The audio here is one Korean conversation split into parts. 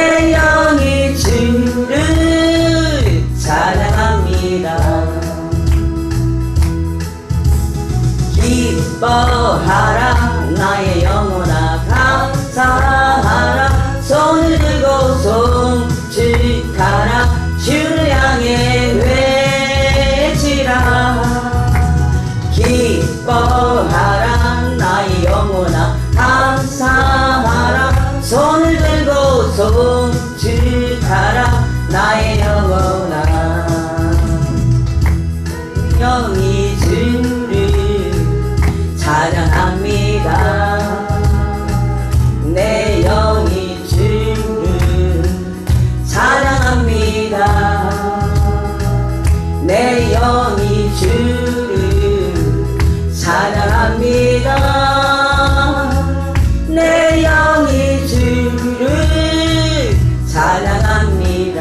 내 영이 주를 찬양합니다. 기뻐하라 나의 영혼아 감사하라 손을 들고 송축하라 주를 향해 외치라. 기뻐하라 나의 영혼아 감사하라 손을 들고 송축하라 나의 영혼아. 영이 주를 찬양합니다. 내 영이 주를 찬양합니다. 내 영이 주를 찬양합니다. 내 영이 주를 찬양합니다.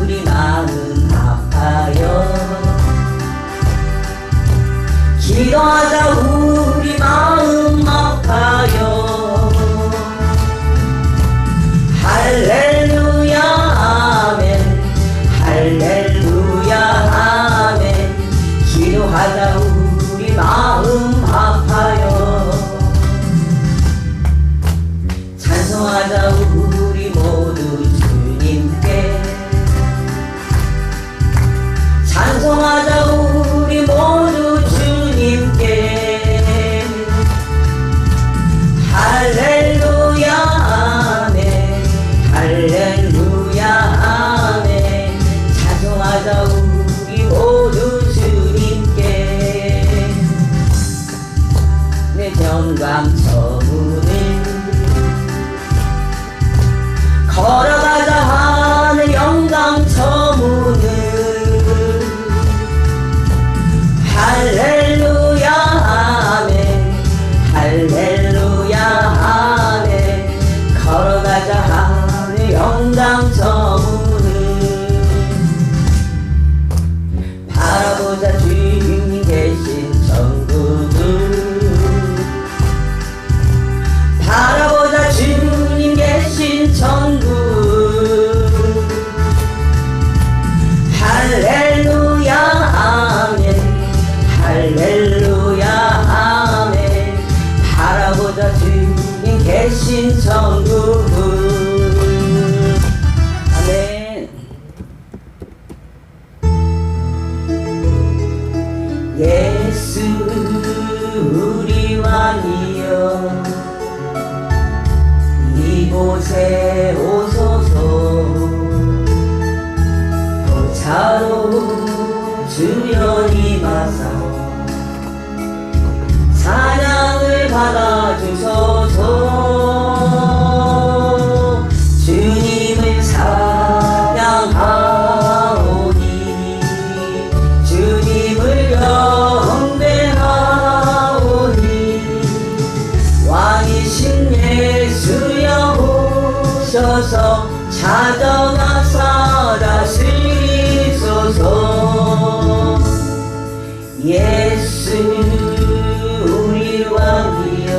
우리 마음 아파요. 기도하자 우리 마음 아파요. 할렐루야 아멘 할렐루야 아멘. 기도하자 우리 마음 아파요. 찬송하자 우리 모두 주님께. 찬송하자 우리 모두 주님께. 할렐루야 아멘 할렐루야 아멘. 찬송하자 우리 모두 주님께. 내 영광 저문을 걸어가자 하는 영광 저문을. 할렐루야 아멘 할렐루야 아멘. 걸어가자 하늘 영광 저문을. 바라보자 주님 계신 천국을. 바라보자 주님 계신 천국. 할렐루야 아멘 할렐루야 아멘. 바라보자 주님 계신 천국을. 아멘. 예수 우리 왕이여 이곳에 오소서. 보좌로 주여 임하사 찬양을 받아주소서. 주님을 찬양하오니 주님을 경배하오니. 왕이신 예수여 오셔서 찾아가사 다스리소서. 예수 우리 왕이여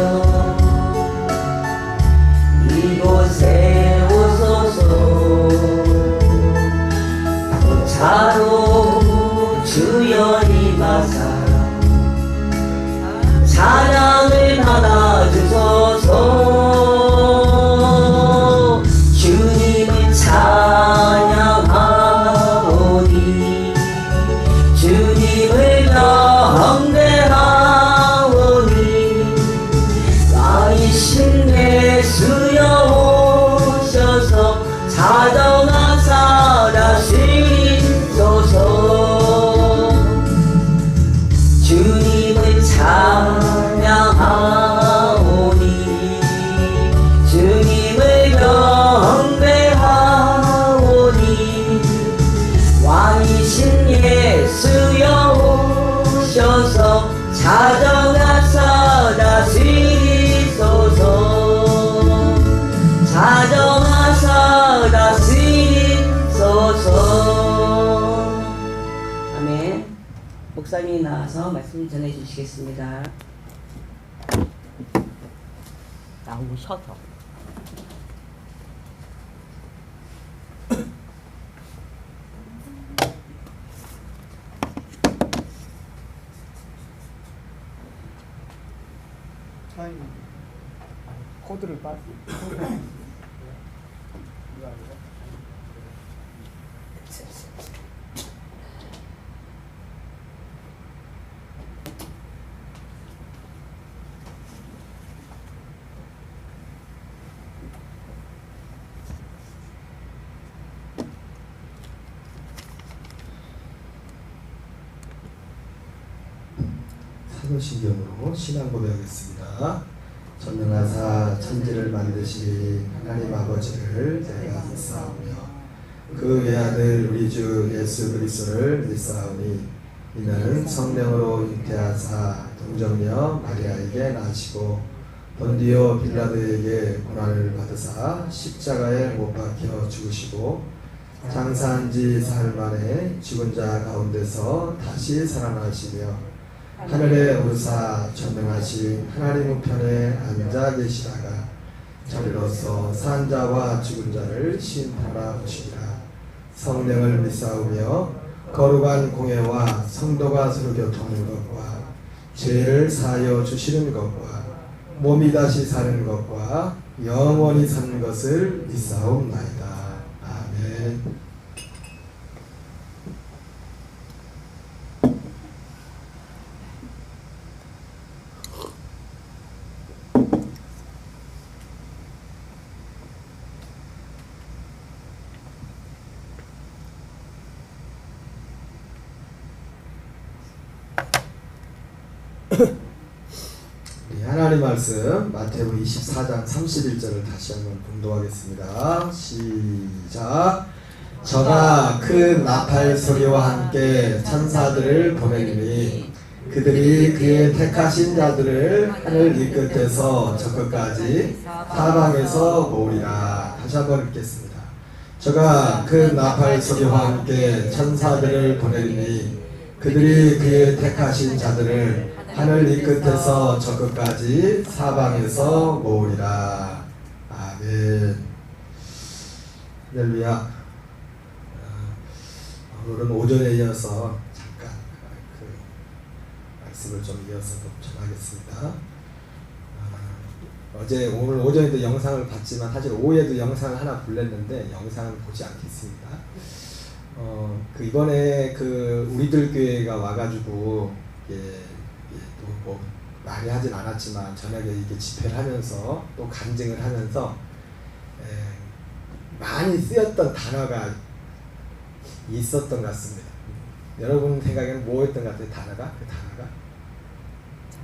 이곳에 오소서. 보좌로 주여 임하사 찬양을 받아주소서. 주님을 찬양하오니 주님을 경배하오니. 왕이신 예수여 오셔서 찾아가사 다스리소서. 주님을 찬양하오니 주님을 경배하오니. 왕이신 예수여 오셔서 찾아가사 다스리소서. 찾아가사 다스리소서. 아멘. 목사님이 나와서 말씀 전해 주시겠습니다. 나오셔서. 코드를 빠. 사도신경으로 신앙 고백하겠습니다. 전능하사 천지를 만드신 하나님 아버지를 내가 믿사오며 그 외아들 우리 주 예수 그리스도를 믿사오니 이는 성령으로 잉태하사 동정녀 마리아에게 나시고 본디오 빌라도에게 고난을 받으사 십자가에 못 박혀 죽으시고 장사한 지 사흘 만에 죽은 자 가운데서 다시 살아나시며 하늘에 오르사 전능하신 하나님 우편에 앉아 계시다가 저리로서 산 자와 죽은 자를 심판하러 오시리라. 성령을 믿사오며 거룩한 공예와 성도가 서로 교통하는 것과 죄를 사하여 주시는 것과 몸이 다시 사는 것과 영원히 사는 것을 믿사옵나이다. 아멘. 하나님 말씀 마태복음 24장 31절을 다시 한번 봉독하겠습니다. 시작. 저가 큰 나팔 소리와 함께 천사들을 보내리니 그들이 그의 택하신 자들을 하늘 이 끝에서 저 끝까지 사방에서 모으리라. 다시 한번 읽겠습니다. 저가 큰 나팔 소리와 함께 천사들을 보내리니 그들이 그의 택하신 자들을 하늘 이 끝에서 저 끝까지 사방에서 모으리라. 아멘. 할렐루야. 오늘은 오전에 이어서 잠깐 그 말씀을 좀 이어서 전하겠습니다. 오늘 오전에도 영상을 봤지만 사실 오후에도 영상을 하나 불렀는데 영상은 보지 않겠습니다. 그 이번에 그 우리들 교회가 와가지고 뭐 많이 하진 않았지만 저녁에 이렇게 집회를 하면서 또 간증을 하면서 많이 쓰였던 단어가 있었던 것 같습니다. 여러분 생각에는 뭐였던 것 같아요? 단어가? 그 단어가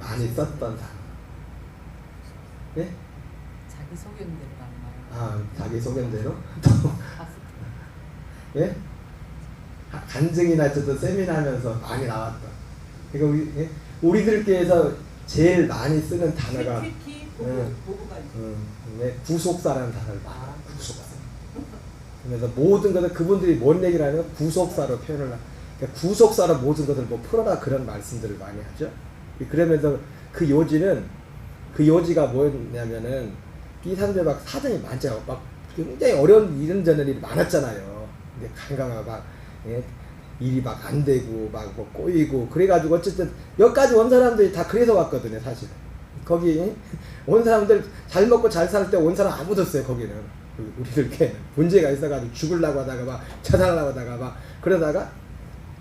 많이 썼던 단어. 예? 자기 소견대로 나와요. 아, 자기 소견대로? 또 예? 간증이나 어쨌든 세미나 하면서 많이 나왔던. 그러니까 우리들께서 제일 많이 쓰는 단어가 구속사라는 단어를 많이 구속사. 그래서 모든 것을 그분들이 뭔 얘기를 하냐면 구속사로 표현을 그러니까 구속사로 모든 것을 뭐 풀어라 그런 말씀들을 많이 하죠. 그러면서 그 요지가 뭐였냐면은 이 사람들 막 사정이 많잖아요. 막 굉장히 어려운 이런저런 일이 많았잖아요. 근데 간간하고 막 일이 막 안 되고 막 뭐 꼬이고 그래가지고 어쨌든 여기까지 온 사람들이 다 그래서 왔거든요. 사실 거기 온 사람들 잘 먹고 잘 살 때 온 사람 아무도 없어요. 거기는 우리들 꽤 문제가 있어가지고 죽으려고 하다가 막 자살하려고 하다가 막 그러다가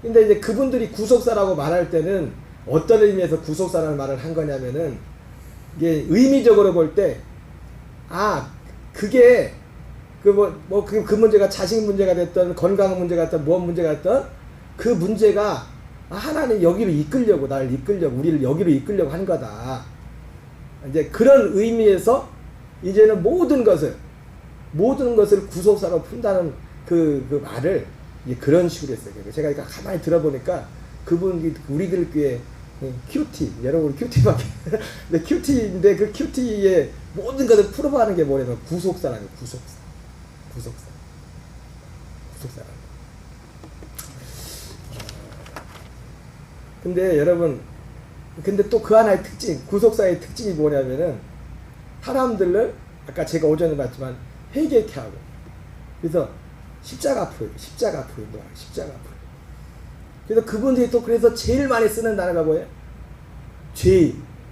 근데 이제 그분들이 구속사라고 말할 때는 어떤 의미에서 구속사라는 말을 한 거냐면은 이게 의미적으로 볼 때 그게 그 문제가 자식 문제가 됐던 건강 문제가 됐던 무엇 문제가 됐던 그 문제가 하나님 여기로 이끌려고 나를 이끌려고 우리를 여기로 이끌려고 한 거다. 이제 그런 의미에서 이제는 모든 것을 구속사로 푼다는 그 말을 이제 그런 식으로 했어요. 제가 그러니까 가만히 들어보니까 그분이 우리들 교회 큐티 여러분 큐티밖에 근데 큐티인데 그 큐티의 모든 것을 풀어가는 게 뭐냐면 구속사라는 구속사라는 근데 여러분, 근데 또 그 하나의 특징, 구속사의 특징이 뭐냐면은 사람들을 아까 제가 오전에 봤지만 회개케 하고, 그래서 십자가 앞으로 인도하는 십자가 앞으로. 그래서 그분들이 또 그래서 제일 많이 쓰는 단어가 뭐예요?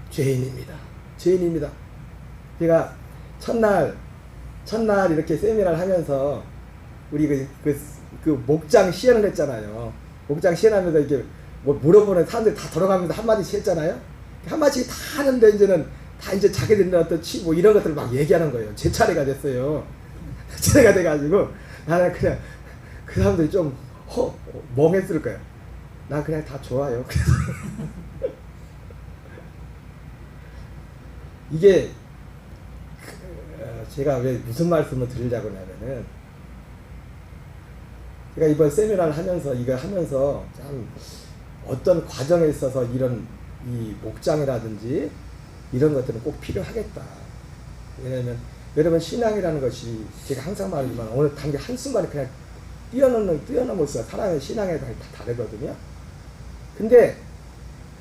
죄인입니다. 죄인입니다. 제가 첫날 이렇게 세미나를 하면서 우리 그 목장 시연을 했잖아요. 목장 시연하면서 이렇게 뭐 물어보는 사람들이 다 돌아가면서 한마디씩 했잖아요. 한마디씩 다 하는데 이제는 다 이제 자기들이 어떤 뭐 이런 것들을 막 얘기하는 거예요. 제 차례가 됐어요. 차례가 돼가지고 나는 그냥 그 사람들이 좀 멍했을 거예요. 난 그냥 다 좋아요. 이게 제가 왜 무슨 말씀을 드리려고 하냐면은 제가 이번 세미나를 하면서 이거 하면서 참 어떤 과정에 있어서 이런 이 목장이라든지 이런 것들은 꼭 필요하겠다. 왜냐면 여러분 신앙이라는 것이 제가 항상 말하지만 어느 단계 한순간에 그냥 뛰어넘을 수가 사람의 신앙에 다 다르거든요. 근데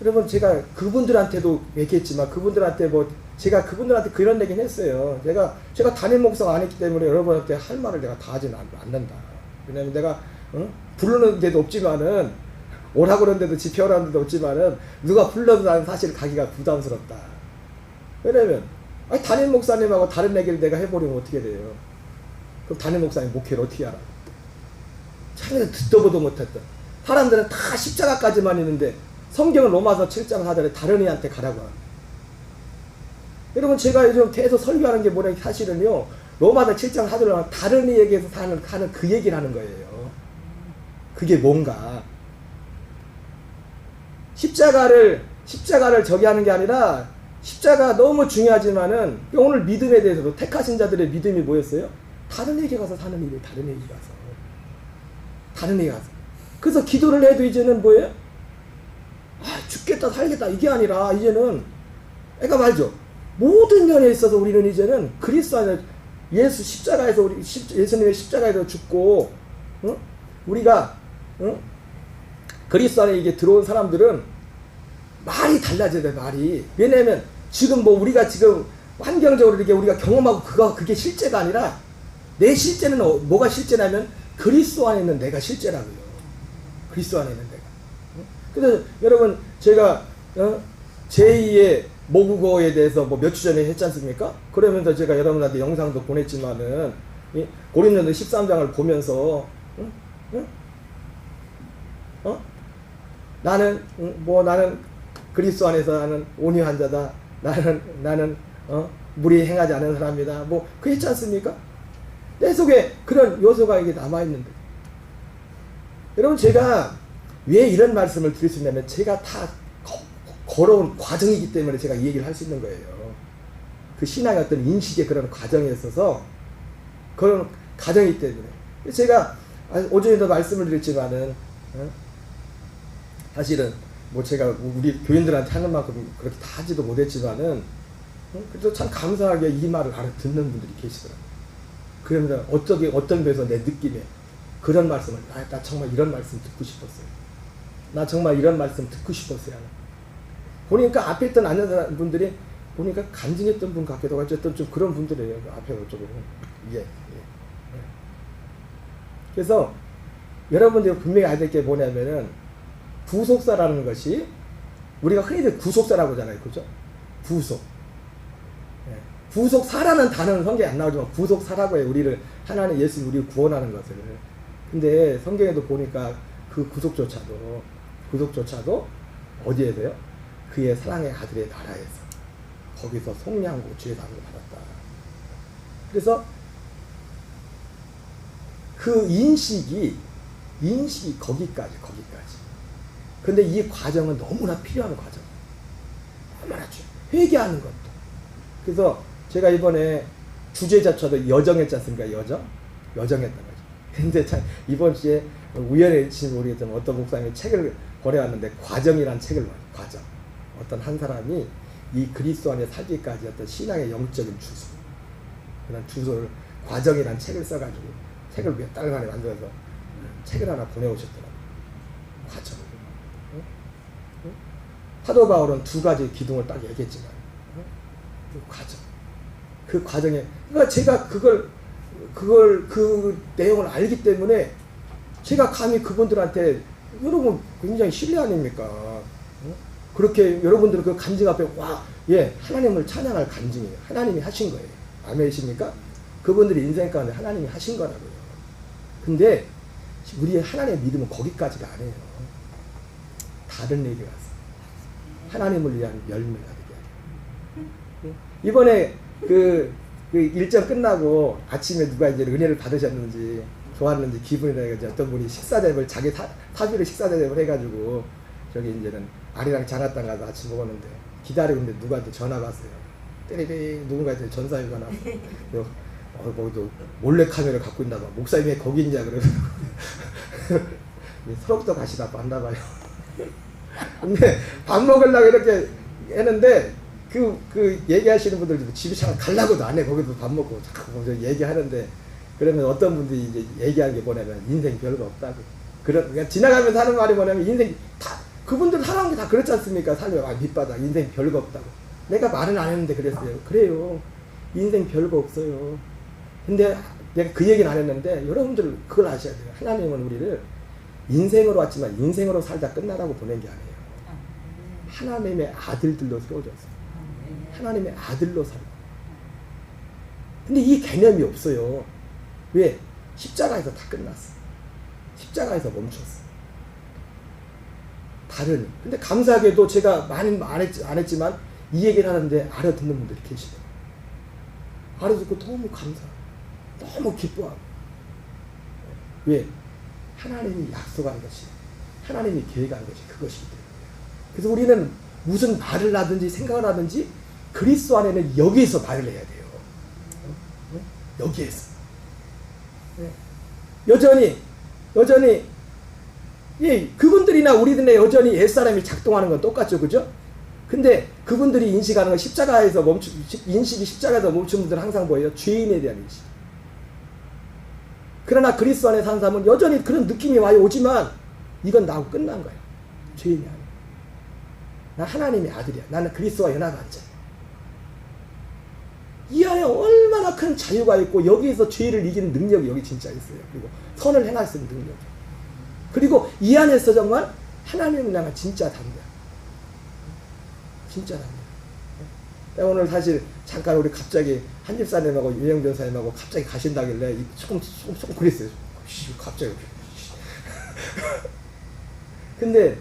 여러분 제가 그분들한테도 얘기했지만 그분들한테 제가 그분들한테 그런 얘기는 했어요. 제가 담임 목사가 아니기 때문에 여러분한테 할 말을 내가 다 하지는 않는다. 왜냐면 내가 부르는 데도 없지만은 오라고 그러는 데도 집회오라는 데도 없지만은 누가 불러도 나는 사실 가기가 부담스럽다. 왜냐면 담임 목사님하고 다른 얘기를 내가 해버리면 어떻게 돼요? 그럼 담임 목사님 목회를 어떻게 하라? 차라리 듣도 보도 못했던 사람들은 다 십자가까지만 있는데 성경은 로마서 7장 4절에 다른 이한테 가라고 합니다. 여러분 제가 요즘 계속 설교하는 게 뭐냐 사실은요 로마서 7장 4절에 다른 이에게서 하는 그 얘기를 하는 거예요. 그게 뭔가 십자가를 저기 하는 게 아니라 십자가 너무 중요하지만은 오늘 믿음에 대해서도 택하신 자들의 믿음이 뭐였어요? 다른 에게 가서 사는 일이 다른 에게 가서 그래서 기도를 해도 이제는 뭐예요? 죽겠다 살겠다 이게 아니라 이제는 애가 말죠. 모든 면에 있어서 우리는 이제는 그리스도 안에 예수 십자가에서 예수님의 십자가에서 죽고 우리가 그리스도 안에 이게 들어온 사람들은 말이 달라져야 돼. 말이. 왜냐면 지금 우리가 지금 환경적으로 이렇게 우리가 경험하고 그게 실제가 아니라 내 실제는 뭐가 실제냐면 그리스도 안에 있는 내가 실제라고요. 그리스도 안에 있는 내가. 그래서 여러분 제가 제2의 모국어에 대해서 몇 주 전에 했지 않습니까? 그러면서 제가 여러분한테 영상도 보냈지만은 고린도서 13장을 보면서 나는 그리스도 안에서 나는 온유한 자다. 나는 무리 행하지 않은 사람이다. 그 했지 않습니까? 내 속에 그런 요소가 이게 남아 있는데. 여러분 제가 왜 이런 말씀을 드릴 수 있냐면 제가 다 걸어온 과정이기 때문에 제가 이 얘기를 할 수 있는 거예요. 그 신앙의 어떤 인식의 그런 과정에 있어서 그런 과정이기 때문에 제가 오전에도 말씀을 드렸지만은 사실은 제가 우리 교인들한테 하는 만큼 그렇게 다 하지도 못했지만은 그래도 참 감사하게 이 말을 알아듣는 분들이 계시더라고요. 그러면 어떤 데서 내 느낌에 그런 말씀을 나 정말 이런 말씀 듣고 싶었어요. 나 정말 이런 말씀 듣고 싶었어요. 보니까 앞에 있던 앉은 분들이 보니까 간증했던 분 같기도 하고 어쨌든 좀 그런 분들이에요. 앞에 조금 예. 그래서 여러분들이 분명히 알아야 될 게 뭐냐면은 구속사라는 것이 우리가 흔히들 구속사라고 하잖아요. 그죠? 구속. 구속사라는 단어는 성경에 안 나오지만 구속사라고 해요. 우리를 하나님 예수 우리를 구원하는 것을. 근데 성경에도 보니까 그 구속조차도 어디에서요? 그의 사랑의 아들의 나라에서 거기서 속량고 죄 사함을 받았다. 그래서 그 인식이 거기까지. 근데 이 과정은 너무나 필요한 과정. 너무나 회개하는 것도. 그래서 제가 이번에 주제 자체도 여정했지 않습니까? 여정했던 거죠. 근데 참 이번 주에 우연히 모르겠지만 어떤 목사님이 책을 권해왔는데 과정이란 책을 봐요. 과정. 어떤 한 사람이 이 그리스도 안에 살기까지 어떤 신앙의 영적인 주소. 그런 주소를 과정이란 책을 써가지고 책을 몇 달 만에 만들어서 책을 하나 보내오셨더라고요. 과정. 사도 바울은 두 가지 기둥을 딱 얘기했지만 그 과정에 그러니까 제가 그 내용을 알기 때문에 제가 감히 그분들한테 여러분 굉장히 신뢰 아닙니까? 그렇게 여러분들 그 간증 앞에 하나님을 찬양할 간증이에요. 하나님이 하신 거예요. 아멘이십니까? 그분들이 인생 가운데 하나님이 하신 거라고요. 근데 우리의 하나님의 믿음은 거기까지가 아니에요. 다른 얘기가 있어요. 하나님을 위한 열매가 되게 하죠. 이번에 그 일정 끝나고 아침에 누가 이제 은혜를 받으셨는지 좋았는지 기분이 나가지고 어떤 분이 식사대접을 자기 사비로 식사대접을 해가지고 저기 이제는 아리랑 장화당 가서 아침 먹었는데 기다리고 있는데 누구한테 전화가 왔어요. 때리리 누군가한테 전사위가 나서 거기도 몰래 카메라를 갖고 있나 봐. 목사님이 거기 있냐 그래서 서로부터 가시다 봤나 봐요. 근데 밥 먹으려고 이렇게 했는데 그 얘기하시는 분들도 집에 잘 가려고도 안 해. 거기도 밥 먹고 자꾸 얘기하는데 그러면 어떤 분들이 이제 얘기하는 게 뭐냐면 인생 별거 없다고. 그러니까 지나가면서 하는 말이 뭐냐면 인생 다 그분들 살아온 게 다 그렇지 않습니까? 살면 밑바닥 인생 별거 없다고. 내가 말은 안 했는데 그랬어요. 그래요. 인생 별거 없어요. 근데 내가 그 얘기는 안 했는데 여러분들 그걸 아셔야 돼요. 하나님은 우리를 인생으로 왔지만 인생으로 살다 끝나라고 보낸 게 아니에요. 하나님의 아들들로 세워졌어요. 하나님의 아들로 살고. 근데 이 개념이 없어요. 왜? 십자가에서 다 끝났어. 십자가에서 멈췄어. 다른. 근데 감사하게도 제가 많이 안 했지만 이 얘기를 하는데 알아듣는 분들이 계시더라고요. 알아듣고 너무 감사하고 너무 기뻐하고. 왜? 하나님이 약속한 것이 하나님이 계획한 것이 그것이기 때문에. 그래서 우리는 무슨 말을 하든지 생각을 하든지 그리스도 안에는 여기에서 말을 해야 돼요. 여기에서. 여전히 그분들이나 우리들의 여전히 옛사람이 작동하는 건 똑같죠. 그죠? 근데 그분들이 인식하는 건 인식이 십자가에서 멈춘 분들은 항상 뭐예요? 죄인에 대한 인식. 그러나 그리스도 안에 사는 사람은 여전히 그런 느낌이 오지만 이건 나하고 끝난 거예요. 죄인이 아니야. 나 하나님의 아들이야. 나는 그리스도와 연합한 자. 이 안에 얼마나 큰 자유가 있고 여기에서 죄를 이기는 능력이 여기 진짜 있어요. 그리고 선을 행할 수 있는 능력. 그리고 이 안에서 정말 하나님을 향한 진짜 담대. 진짜 담대. 오늘 사실 잠깐 우리 갑자기 한집사님하고 유영 변사님하고 갑자기 가신다길래 조금 그랬어요. 갑자기. 근데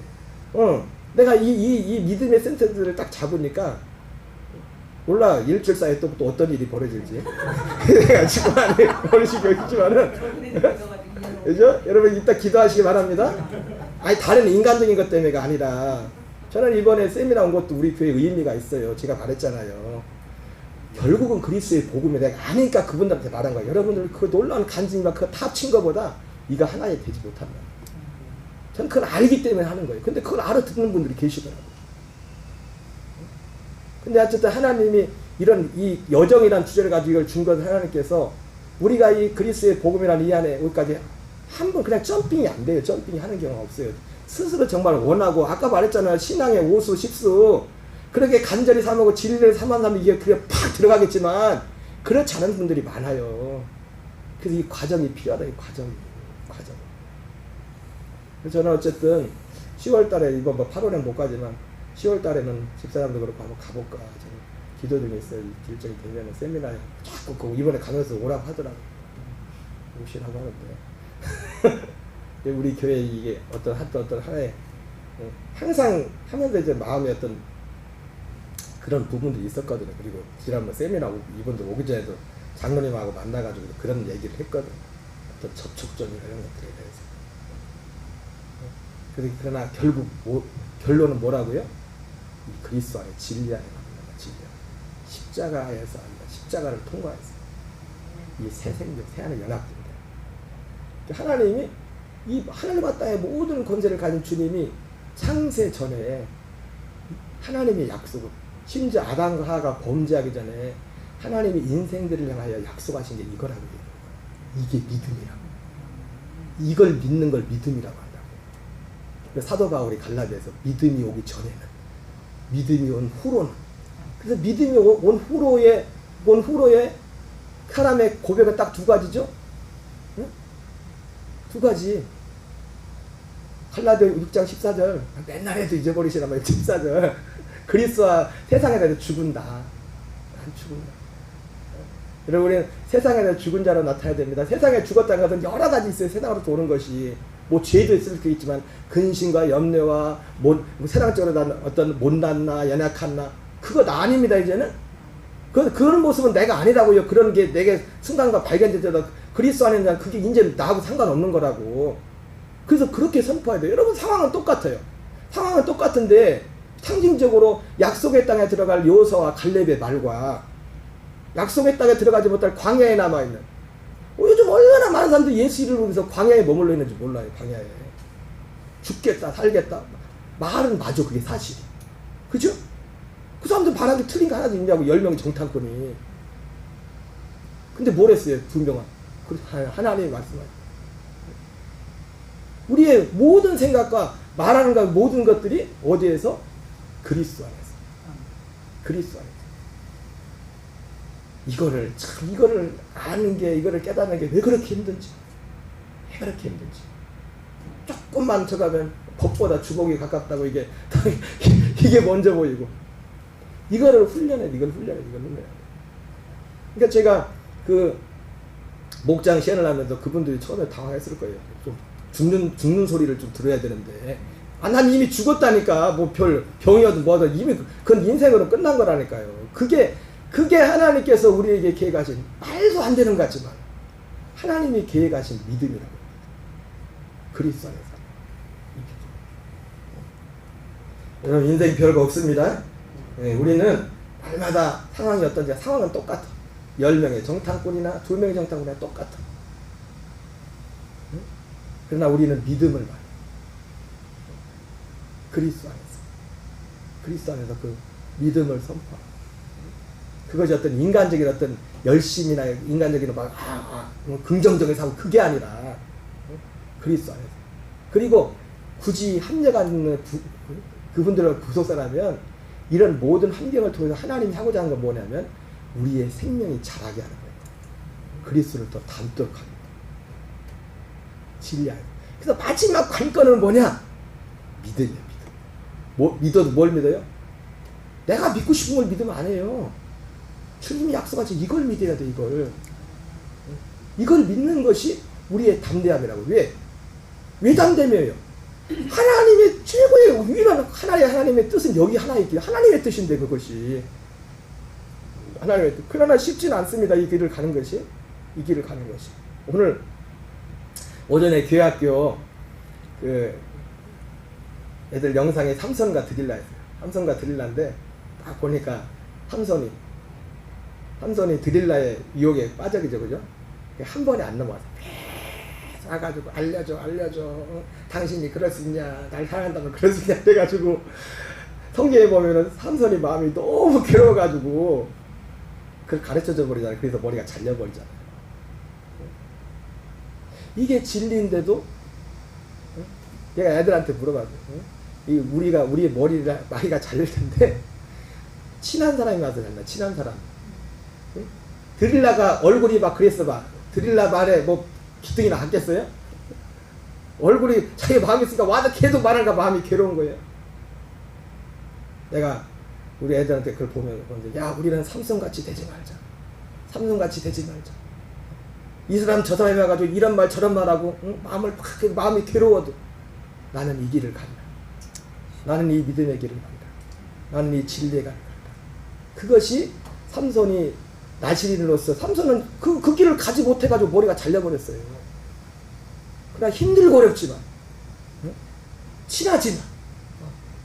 내가 이 믿음의 센터들을 딱 잡으니까 몰라 일주일 사이에 또 어떤 일이 벌어질지. 내가 지금 안에 벌어지고 있지만은 그죠? 여러분 이따 기도하시기 바랍니다. 아니 다른 인간적인 것 때문에가 아니라 저는 이번에 세미나 온 것도 우리 교회에 의미가 있어요. 제가 말했잖아요. 결국은 그리스도의 복음에 내가 아니까 그분들한테 말한 거예요. 여러분들 그 놀라운 간증이나 그거 다 친 것보다 이거 하나에 되지 못한다. 저는 그걸 알기 때문에 하는 거예요. 근데 그걸 알아듣는 분들이 계시더라고요. 근데 어쨌든 하나님이 이런 이 여정이라는 주제를 가지고 이걸 준 것을 하나님께서 우리가 이 그리스도의 복음이라는 이 안에 여기까지 한번 그냥 점핑이 안 돼요. 점핑이 하는 경우가 없어요. 스스로 정말 원하고 아까 말했잖아요. 신앙의 오수 십수 그렇게 간절히 삼하고 진리를 삼한 사람이 이게 그게 팍 들어가겠지만 그렇지 않은 분들이 많아요. 그래서 이 과정이 필요하다. 이 과정. 그래서 저는 어쨌든 10월 달에 이번 8월엔 못 가지만 10월 달에는 집사람도 그렇고 한번 가볼까 저는 기도 중에 있어요. 일정이 되면은 세미나에 자꾸 이번에 가면서 오라고 하더라고요. 오시라고 하는데 우리 교회 이게 어떤 하나의 항상 하면서 이제 마음에 어떤 그런 부분들이 있었거든요. 그리고 지난번 세미나 이분들 오기 전에도 장로님하고 만나가지고 그런 얘기를 했거든요. 어떤 접촉점이나 이런 것들에 대해서. 그러나 결국 결론은 뭐라고요? 이 그리스도 안에 진리 안에 만나는 진리 안에 십자가에서 아니라 십자가를 통과해서 이 새 생명, 새 안에 연합된다. 하나님이 이 하늘과 땅의 모든 권세를 가진 주님이 창세 전에 하나님의 약속을 심지어 아담과 하와가 범죄하기 전에 하나님이 인생들을 향하여 약속하신 게 이거라고 얘기해요. 이게 믿음이라고. 이걸 믿는 걸 믿음이라고 한다고. 사도 바울이 갈라디아에서 믿음이 오기 전에는 믿음이 온 후로는. 그래서 믿음이 온 후로에 사람의 고백은 딱 두 가지죠. 응? 두 가지. 갈라디아 6장 14절 맨날 해도 잊어버리시나 봐요. 14절 그리스도와 세상에 대해서 죽은다. 난 죽은다. 여러분 우리는 세상에 대해서 죽은 자로 나타나야 됩니다. 세상에 죽었다는 것은 여러 가지 있어요. 세상으로 도는 것이 뭐 죄도 있을 수 있지만 근심과 염려와 세상적으로 난 어떤 못났나 연약한나 그거 나 아닙니다. 이제는 그런 모습은 내가 아니라고요. 그런 게 내게 순간과 발견되더라도 그리스도 안에 있는 그게 이제 나하고 상관없는 거라고. 그래서 그렇게 선포해야 돼요. 여러분 상황은 똑같아요. 상황은 똑같은데 상징적으로 약속의 땅에 들어갈 여호수아와 갈렙의 말과 약속의 땅에 들어가지 못할 광야에 남아있는 요즘 얼마나 많은 사람들이 예수 이름으로 해서 광야에 머물러 있는지 몰라요. 광야에 죽겠다 살겠다 말은 맞아. 그게 사실이. 그죠? 그 사람들 말하는 게 틀린 거 하나도 있냐고. 10명 정탐꾼이. 근데 뭘 했어요? 2명은 하나님의 말씀을. 우리의 모든 생각과 말하는 것 모든 것들이 어디에서? 그리스도 안에서. 그리스도 안에서. 이거를 아는 게, 이거를 깨닫는 게 왜 그렇게 힘든지. 왜 그렇게 힘든지. 조금만 쳐가면 법보다 주먹이 가깝다고 이게 먼저 보이고. 이거를 훈련해야 돼. 그러니까 제가 그 목장 시연을 하면서 그분들이 처음에 당황했을 거예요. 좀 죽는 소리를 좀 들어야 되는데. 난 이미 죽었다니까. 뭐 별 병이어도 뭐든 이미 그건 인생으로 끝난 거라니까요. 그게 하나님께서 우리에게 계획하신 말도 안 되는 것 같지만 하나님이 계획하신 믿음이라고. 그리스도 안에서. 여러분 인생 별거 없습니다. 네, 우리는 날마다 상황이 어떤지 상황은 똑같아. 10명의 정탐꾼이나 2명의 정탐꾼이나 똑같아. 응? 그러나 우리는 믿음을 말해. 그리스도 안에서 그 믿음을 선포하고. 그것이 어떤 인간적인 어떤 열심이나 인간적인 긍정적인 사고 그게 아니라 그리스도 안에서. 그리고 굳이 합리가 있는 그분들을 구속사라면 이런 모든 환경을 통해서 하나님이 하고자 하는 건 뭐냐면 우리의 생명이 자라게 하는 거예요. 그리스도를 더 닮도록 합니다. 진리하게. 그래서 마지막 관건은 뭐냐? 믿음이에요. 믿어도 뭘 믿어요? 내가 믿고 싶은 걸 믿으면 안 해요. 주님이 약속하신 이걸 믿어야 돼. 이걸 믿는 것이 우리의 담대함이라고. 왜 담대해요? 하나님의 최고의 위대한 하나님의 뜻은 여기 하나에 있기에 하나님의 뜻인데 그것이 하나님의 뜻. 그러나 쉽지는 않습니다. 이 길을 가는 것이. 오늘 오전에 교회학교 애들 영상에 삼손과 드릴라 했어요. 삼손과 드릴라인데 딱 보니까 삼손이 드릴라의 유혹에 빠져기죠. 그죠? 한 번에 안 넘어가서 계속 와가지고 알려줘. 당신이 그럴 수 있냐? 날 사랑한다면 그럴 수 있냐? 그래가지고 성경에 보면은 삼손이 마음이 너무 괴로워가지고 그걸 가르쳐줘 버리잖아요. 그래서 머리가 잘려버리잖아요. 이게 진리인데도 얘가 애들한테 물어봐요. 우리의 머리가 잘릴 텐데 친한 사람이 와서 잘나. 친한 사람. 드릴라가 얼굴이 막 그랬어 봐. 드릴라 말에 뭐 기둥이나 갔겠어요? 얼굴이 자기 마음이 있으니까 와서 계속 말하니까 마음이 괴로운 거예요. 내가 우리 애들한테 그걸 보면 야 우리는 삼손같이 되지 말자. 이 사람 저 사람이 와가지고 이런 말 저런 말하고 마음이 괴로워도 나는 이 길을 간다. 나는 이 믿음의 길을 간다. 나는 이 진리의 길을 간다. 그것이 삼손이 나시린으로서 삼손은 그 길을 가지 못해가지고 머리가 잘려버렸어요. 그러나 힘들고 어렵지만 친하지만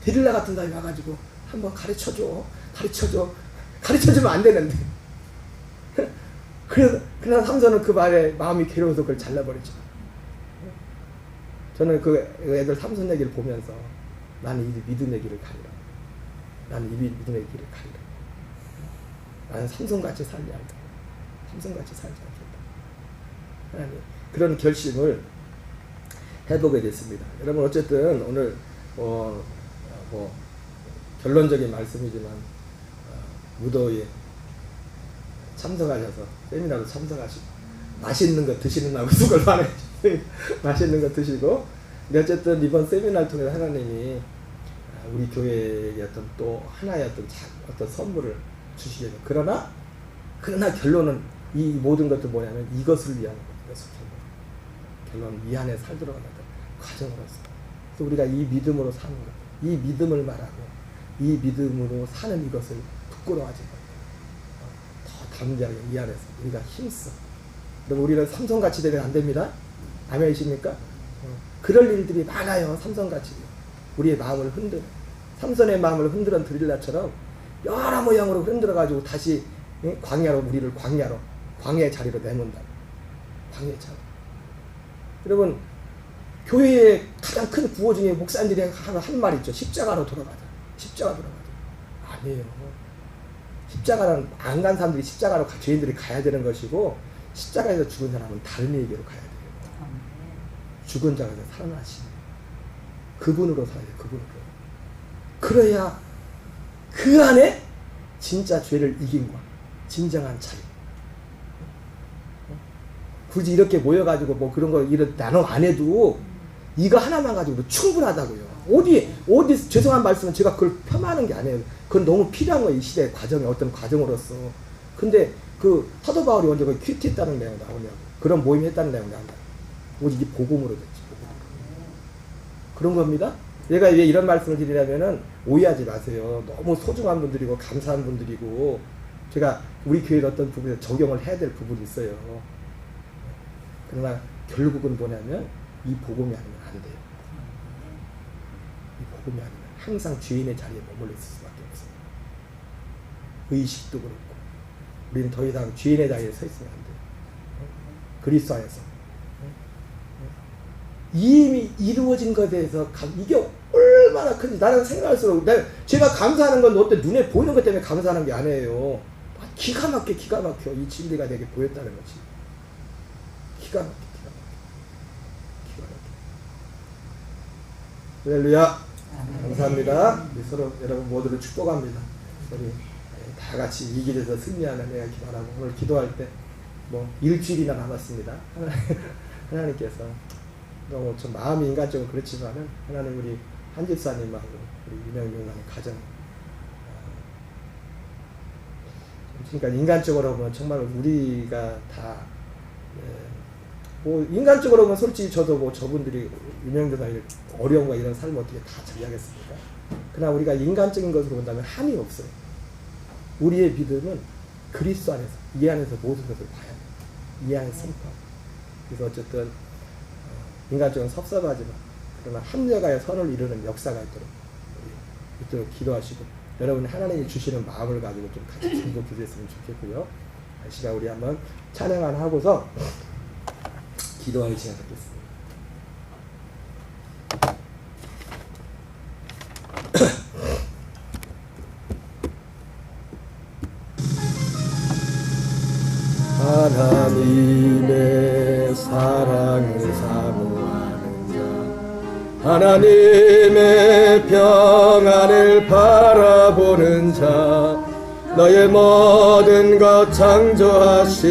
데릴라 같은 사람이 와가지고 한번 가르쳐주면 안 되는데 그러나 삼손은 그 말에 마음이 괴로워서 그걸 잘라버리죠. 저는 그 애들 삼손 얘기를 보면서 나는 이 믿음의 길을 가리라. 나는 삼손같이 살지 않다. 하나님 그런 결심을 해보게 됐습니다. 여러분 어쨌든 오늘 결론적인 말씀이지만 무더위에 참석하셔서 세미나도 참석하시고 맛있는 거 드시는 날 수고를 많이 해주세요. 맛있는 거 드시고. 근데 어쨌든 이번 세미나를 통해서 하나님이 우리 교회의 어떤 또 하나의 어떤 선물을 주시게 돼요. 그러나 결론은 이 모든 것들 뭐냐면 이것을 위한 것, 이것을 결론 이 안에 살도록 하는 과정으로서. 그래서 우리가 이 믿음으로 사는 것, 이 믿음을 말하고 이 믿음으로 사는 이것을 부끄러워하지 말고 더 담대하게 이 안에서 우리가 힘써. 그리고 우리는 삼성같이 되면 안 됩니다. 아멘이십니까? 그럴 일들이 많아요. 삼성같이 우리의 마음을 흔들어. 삼손의 마음을 흔들어 드릴라처럼 여러 모양으로 흔들어가지고 다시 광야로 우리를 광야의 자리로 내몬다. 광야의 자리. 여러분 교회의 가장 큰 구호 중에 목사님들이 하는 한 말 있죠. 십자가로 돌아가자. 십자가 돌아가자. 아니에요. 십자가는 안 간 사람들이 십자가로 죄인들이 가야 되는 것이고 십자가에서 죽은 사람은 다른 얘기로 가야 돼요. 죽은 자가 살아나시는 그분으로 살아야 돼요. 그분으로. 그래야 그 안에 진짜 죄를 이긴 것, 진정한 차이. 굳이 이렇게 모여가지고 뭐 그런 거 이런 나눠 안 해도 이거 하나만 가지고도 충분하다고요. 어디 죄송한 말씀은 제가 그걸 폄하하는 게 아니에요. 그건 너무 필요한 거예요. 이 시대의 과정에 어떤 과정으로서. 근데 그 사도 바울이 언제 거기 큐티했다는 내용 나오냐고. 그런 모임 했다는 내용 나온다. 오직 이 복음으로 됐지. 그런 겁니다. 얘가 왜 이런 말씀을 드리냐면은 오해하지 마세요. 너무 소중한 분들이고 감사한 분들이고 제가 우리 교회의 어떤 부분에 적용을 해야 될 부분이 있어요. 그러나 결국은 뭐냐면 이 복음이 아니면 안 돼요. 이 복음이 아니면 항상 죄인의 자리에 머물러 있을 수밖에 없어요. 의식도 그렇고 우리는 더 이상 죄인의 자리에 서 있으면 안 돼요. 그리스도 안에서 이미 이루어진 것에 대해서 이게 얼마나 큰지 나는 생각할수록 제가 감사하는 건 어때 눈에 보이는 것 때문에 감사하는 게 아니에요. 기가 막혀 이 진리가 내게 보였다는 거지. 기가 막혀. 할렐루야. 감사합니다. 우리 서로 여러분 모두를 축복합니다. 우리 다 같이 이 길에서 승리하는 내가 기도하고 오늘 기도할 때 뭐 일주일이나 남았습니다. 하나님께서 너무 좀 마음이 인간적으로 그렇지만은 하나님 우리 한 집사님하고 우리 유명용남의 가정 그러니까 인간적으로 보면 정말 우리가 다 뭐 인간적으로 보면 솔직히 저도 뭐 저분들이 유명교사의 어려움과 이런 삶을 어떻게 다 처리하겠습니까? 그러나 우리가 인간적인 것으로 본다면 한이 없어요. 우리의 믿음은 그리스도 안에서 이 안에서 모든 것을 봐야 돼요. 이 안에서 승부하고. 그래서 어쨌든 인간적으로 섭섭하지만 그러나 합력하여 선을 이루는 역사가 있도록 기도하시고 여러분이 하나님이 주시는 마음을 가지고 좀 같이 중보 기도했으면 좋겠고요. 이 시간 우리 한번 찬양을 하고서 기도하기 시작하겠습니다. 하나님의 사랑을 사모하는 자 하나님의 평안을 바라보는 자 너의 모든 것 창조하신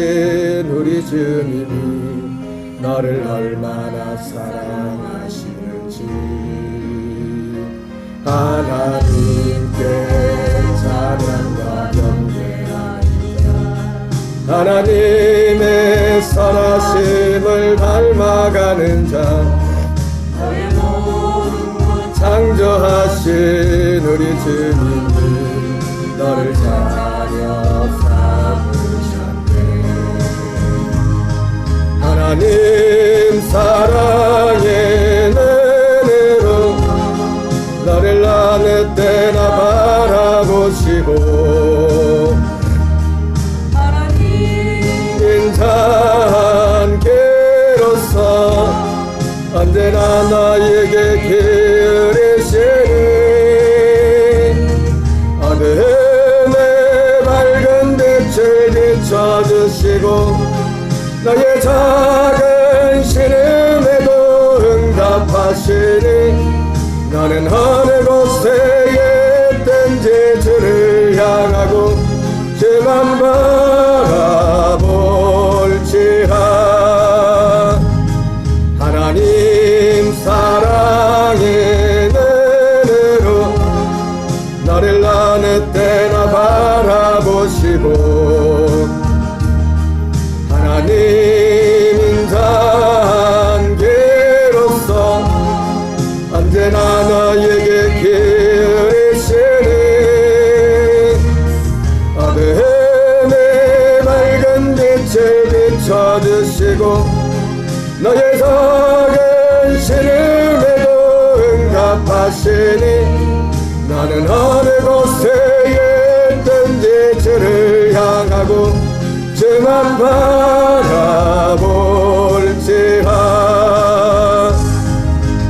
우리 주님이 너를 얼마나 사랑하시는지 하나님께 찬양과 경배하리라 하나님의 선하심을 닮아가는 자 창조하신 우리 주님이 너를 자녀 삼으셨네 하나님 사랑의 눈으로 너를 어느 때나 바라보시고 인자한 개로서 언제나 너에게 기울이시니 어둠의 밝은 빛을 비춰주시고 너의 작은 신음에도 응답하시니 너는 어느 곳에 있든 나를 어느 때나 바라보시고 하나님 인자한계로서 언제나 너에게 기르시니 어둠의 밝은 빛을 비춰주시고 너의 작은 신음에도 응답하시니 나는 어느 곳에 있든지 주를 향하고 주만 바라볼지라.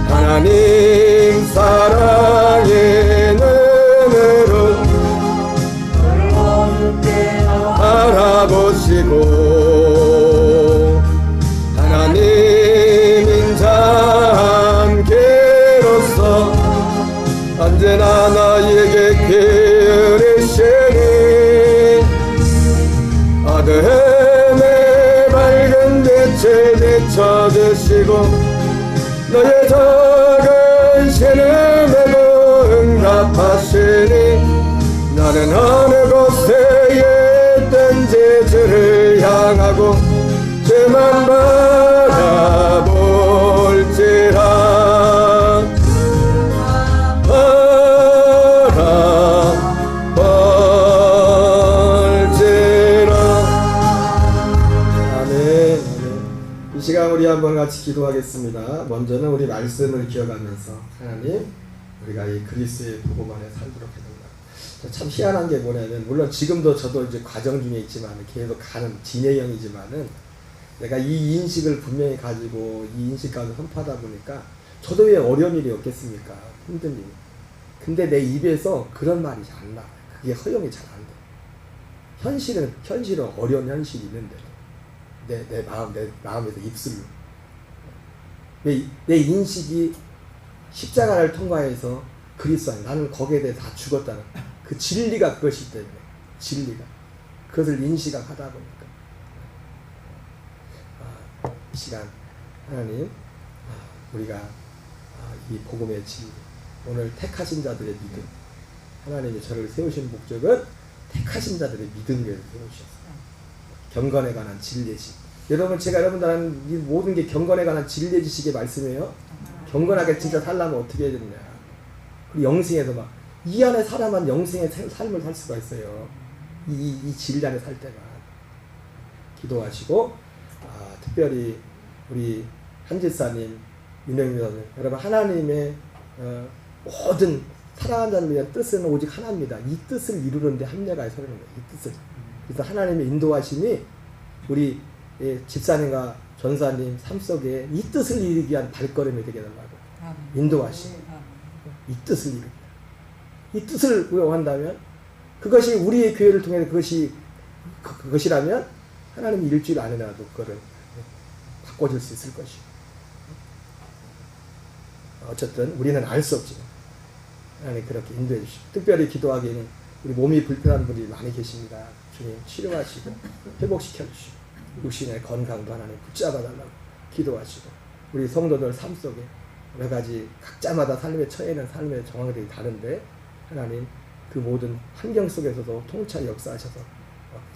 하나님 사랑의 눈으로 바라보시고 하나님 인자함께로서 언제나 나에게 기르시니 어둠의 밝은 빛을 비춰주시고 너의 작은 신음에도 응답하시니 나는 어느 곳에 있든지 주를 향하고 주만 바라볼지라. 이 시간 우리 한번 같이 기도하겠습니다. 먼저는 우리 말씀을 기억하면서 하나님 우리가 이 그리스도의 복음 안에 살도록 해달라. 참 희한한 게 뭐냐면 물론 지금도 저도 이제 과정 중에 있지만 계속 가는 진행형이지만은 내가 이 인식을 분명히 가지고 이 인식 가운데 선포하다 보니까 저도 왜 어려운 일이 없겠습니까? 힘든 일. 근데 내 입에서 그런 말이 잘 안 나와요. 그게 허용이 잘 안 돼. 현실은 어려운 현실이 있는데 내 마음에서 입술로 내 인식이 십자가를 통과해서 그리스도 안에 나는 거기에 대해 다 죽었다는 그 진리가 그것이기 때문에 진리가 그것을 인식하다 보니까 이 시간 하나님 우리가 이 복음의 진리 오늘 택하신 자들의 믿음 하나님이 저를 세우신 목적은 택하신 자들의 믿음 위에서 세우셨어요. 경건에 관한 진리의 지식. 여러분 제가 여러분들한 이 모든 게 경건에 관한 진리의 지식의 말씀이에요. 경건하게 진짜 살려면 어떻게 해야 되느냐. 그리고 영생에서 막 이 안에 살아만 영생의 삶을 살 수가 있어요. 이 진리 안에 살 때만. 기도하시고 특별히 우리 한지사님, 윤영민 선생 여러분 하나님의 모든 사랑하는 자를 위한 뜻은 오직 하나입니다. 이 뜻을 이루는데 합력하여 서는 거예요. 이 뜻을. 그래서 하나님의 인도하심이 우리 집사님과 전사님 삶 속에 이 뜻을 이루기 위한 발걸음이 되게 달라고 인도하심. 이 뜻을 이루기. 이 뜻을 한다면 그것이 우리의 교회를 통해 그것이라면 하나님이 일주일 안에라도 그거를 바꿔줄 수 있을 것이요. 어쨌든 우리는 알 수 없지만 하나님 그렇게 인도해 주시고 특별히 기도하기에는 우리 몸이 불편한 분들이 많이 계십니다. 주님 치료하시고 회복시켜 주시고 육신의 건강도 하나님 붙잡아 달라고 기도하시고 우리 성도들 삶 속에 여러 가지 각자마다 삶의 처해는 삶의 정황들이 다른데 하나님 그 모든 환경 속에서도 통찰 역사하셔서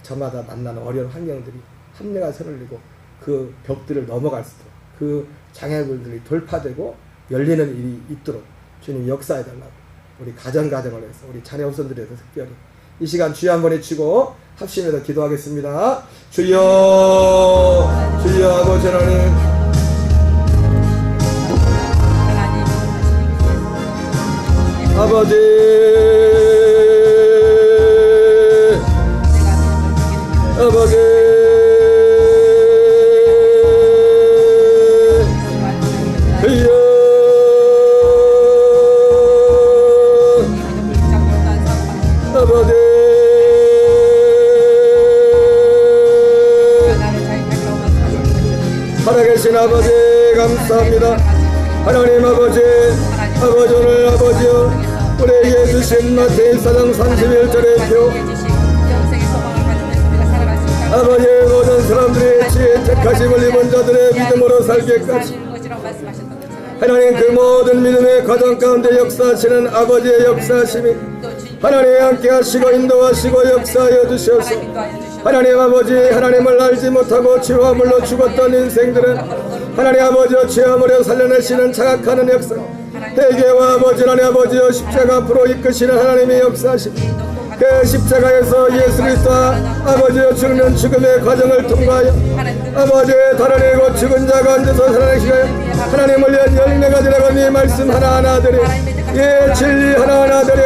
저마다 만나는 어려운 환경들이 합리가 서늘리고 그 벽들을 넘어갈 수 있도록 그 장애물들이 돌파되고 열리는 일이 있도록 주님 역사해달라고 우리 가정을 해서 우리 자녀 후손들에 대해서 특별히 이 시간 주여 한번 외치고 합심해서 기도하겠습니다. 주여 주여 아버지 하나님 아버지 아버지 주여 아버지 살아계신 아버지 감사합니다. 하나님 아버지 오늘 아버지여 우리에게 주신 마태의 4장 31절의 표 아버지의 모든 사람들의 지혜 택하심을 입은 자들의 믿음으로 살게까지 하나님 그 모든 믿음의 과정 가운데 역사하시는 아버지의 역사하심이 하나님 함께 하시고 인도하시고 역사하여 주셔서 하나님 아버지 하나님을 알지 못하고 죄와 물로 죽었던 인생들은 하나님 아버지여 죄와 물에 살려내시는 자각하는 역사 회개와 아버지 하나님 아버지여 십자가 앞으로 이끄시는 하나님의 역사하심 그 십자가에서 예수 그리스도 아버지여 죽는 죽음의 과정을 통과하여 아버지의 달아내고 죽은 자가 앉아서 살아내시고 하나님을 위한 열매가 되라고 네 말씀 하나하나들이 예 진리 하나하나들이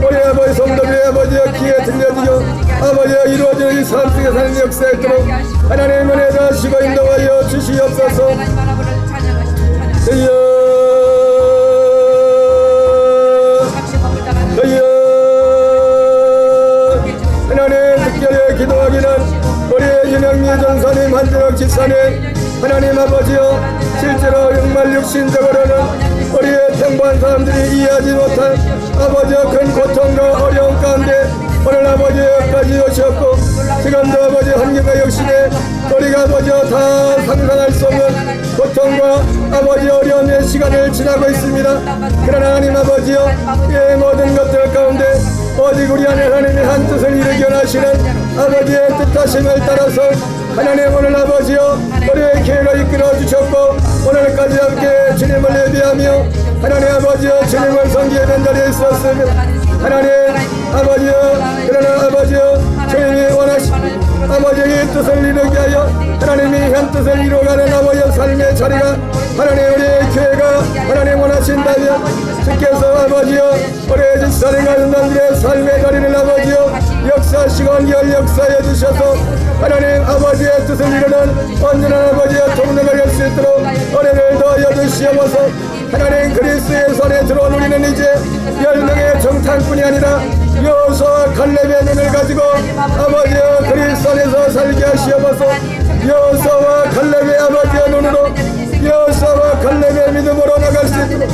우리 아버지 성도들의 아버지여 귀에 들려주고 아버지여 이루어지는 이 삶 속에 사는 역사에 있도록 하나님 은혜 더하시고 인도하여 주시옵소서. 하나님 특별히 기도하기는 우리의 윤영미 전사님 한준혁 집사님 하나님 아버지여 실제로 정말 육신적으로는 우리의 평범한 사람들이 이해하지 못한 아버지여 큰 고통과 어려움 가운데 오늘 아버지 여기까지 오셨고 지금도 아버지 한계가 역시에 우리가 아버지여 다 상상할 수 없는 고통과 아버지 어려움의 시간을 지나고 있습니다. 그러나 하나님 아버지여 이 모든 것들 가운데 오직 우리 안에 하나님의 한 뜻을 이루게 원하시는 아버지의 뜻하심을 따라서 하나님 오늘 아버지여 우리의 교회를 이끌어 주셨고 오늘까지 함께 주님을 예비하며 하나님 아버지여 주님을 섬기는 자리에 있었습니다. 하나님 아버지여 그러나 아버지여 주님이 원하시는 아버지의 뜻을 이루게 하여 하나님이 현 뜻을 이루어가는 아버지의 삶의 자리가 하나님 우리의 교회가 하나님 원하신다면 주께서 아버지여 우리의 집사님 가는 남들의 삶의 자리를 아버지여 역사하시고 열 역사해 주셔서 하나님 아버지의 뜻을 이루는 온전한 아버지의 동력을 할 수 있도록 은혜를 더하여 주시옵소서. 하나님 그리스도의 손에 들어온 우리는 이제 10명의 정탐꾼이 아니라 여호수아와 갈렙의 눈을 가지고 아버지여 그리스도 안에서 살게 하시옵소서. 여호수아와 갈렙의 아버지의 눈으로 여호수아와 갈렙의 믿음으로 나갈 수 있도록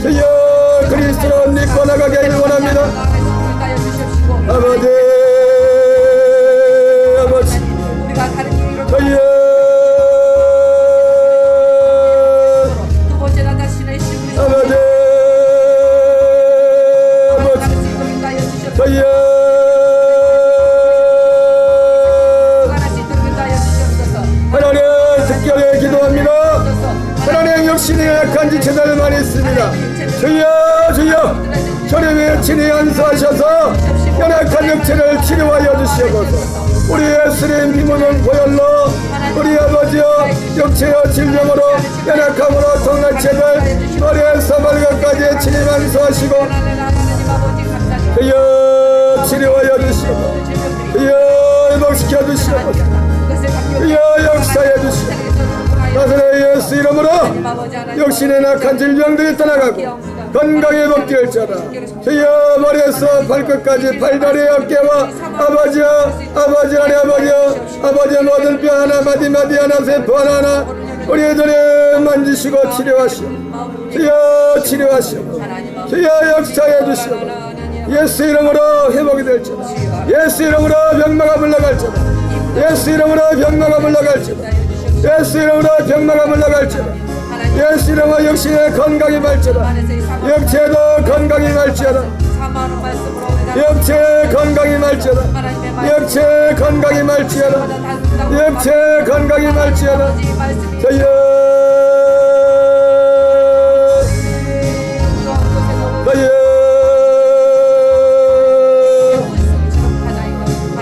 주여 그리스도로 믿고 나가게 원합니다. 아버지 주여 하나님 특별히 기도합니다. 하나님 역신의 약한 지체들 많이 있습니다. 주여 주님의 친히 안수하셔서 연약한 육체를 치료하여 주시옵소서. 우리 예수님 비문은 보혈로 우리 아버지여 육체여 질병으로 연약함으로 동날체들 머리에서 발끝까지 친히 안수하시고 주여 치료하여 주시옵소서. 주여 회복시켜 주시옵소서. 주여 역사해 주시옵소서. 나사렛 예수 이름으로 육신의 낙한 질병들이 떠나가고 건강에 회복될지어다. 주여 머리에서 발끝까지 팔다리 어깨와 아버지여 아버지 안에 아버지여 모든 뼈 하나마디 하나 세포 하나 우리 주님 만지시고 치료하시오. 주여 치료하시오. 주여 역사해 주시오. 예수 이름으로 회복이 될지어다. 예수 이름으로 병마가 물러갈지어다. 예수 이름으로 병마가 물러갈지어다. 예수 이름으로 병마가 물러갈지어다. 예수 이름으로 역신의 건강이 말지어다. 육체도 건강이 말지어다. 육체 건강이 말지어다. 육체 건강이 말지어다. 육체 건강이 말지어다. 주여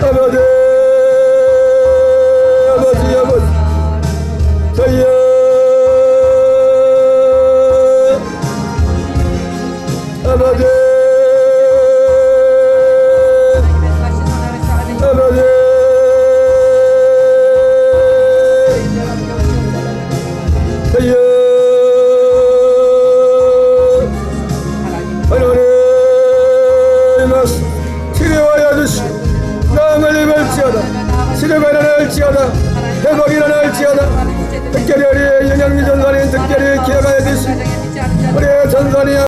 아버지 주여 아버지 주여 하나님 말씀 치료하여 주시오. 남을 입을지어다. 치료가 일어날지어다. 회복이 일어날지어다. 특별히 우리의 윤영미 전사님 특별히 기억하여 주시오. 우리의 전사님